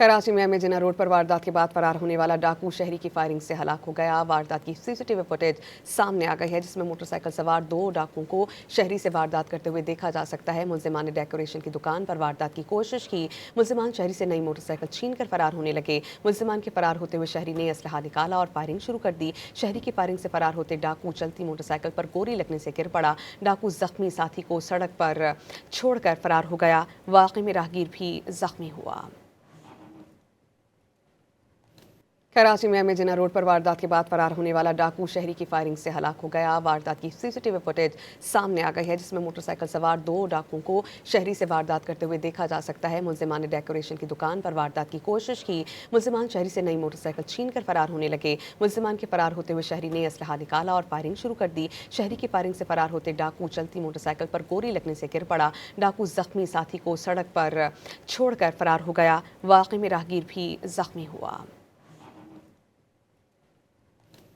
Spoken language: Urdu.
کراچی میں ایم جناح روڈ پر واردات کے بعد فرار ہونے والا ڈاکو شہری کی فائرنگ سے ہلاک ہو گیا۔ واردات کی سی سی ٹی وی فوٹیج سامنے آ گئی ہے جس میں موٹر سائیکل سوار 2 ڈاکوؤں کو شہری سے واردات کرتے ہوئے دیکھا جا سکتا ہے۔ ملزمان نے ڈیکوریشن کی دکان پر واردات کی کوشش کی۔ ملزمان شہری سے نئی موٹر سائیکل چھین کر فرار ہونے لگے۔ ملزمان کے فرار ہوتے ہوئے شہری نے اسلحہ نکالا اور فائرنگ شروع کر دی۔ شہری کی فائرنگ سے فرار ہوتے ڈاکو چلتی موٹر سائیکل پر گولی لگنے سے گر پڑا۔ ڈاکو زخمی ساتھی کو سڑک پر چھوڑ کر فرار ہو گیا۔ واقعے میں راہگیر بھی زخمی ہوا۔ کراچی میں ایم جناح روڈ پر واردات کے بعد فرار ہونے والا ڈاکو شہری کی فائرنگ سے ہلاک ہو گیا۔ واردات کی سی سی ٹی وی فوٹیج سامنے آ گئی ہے جس میں موٹر سائیکل سوار 2 ڈاکوؤں کو شہری سے واردات کرتے ہوئے دیکھا جا سکتا ہے۔ ملزمان نے ڈیکوریشن کی دکان پر واردات کی کوشش کی۔ ملزمان شہری سے نئی موٹر سائیکل چھین کر فرار ہونے لگے۔ ملزمان کے فرار ہوتے ہوئے شہری نے اسلحہ نکالا اور فائرنگ شروع کر دی۔ شہری کی فائرنگ سے فرار ہوتے ڈاکو چلتی موٹر سائیکل پر گولی لگنے سے گر پڑا۔ ڈاکو زخمی ساتھی کو سڑک پر چھوڑ کر فرار ہو گیا۔ واقعے میں راہگیر بھی زخمی ہوا۔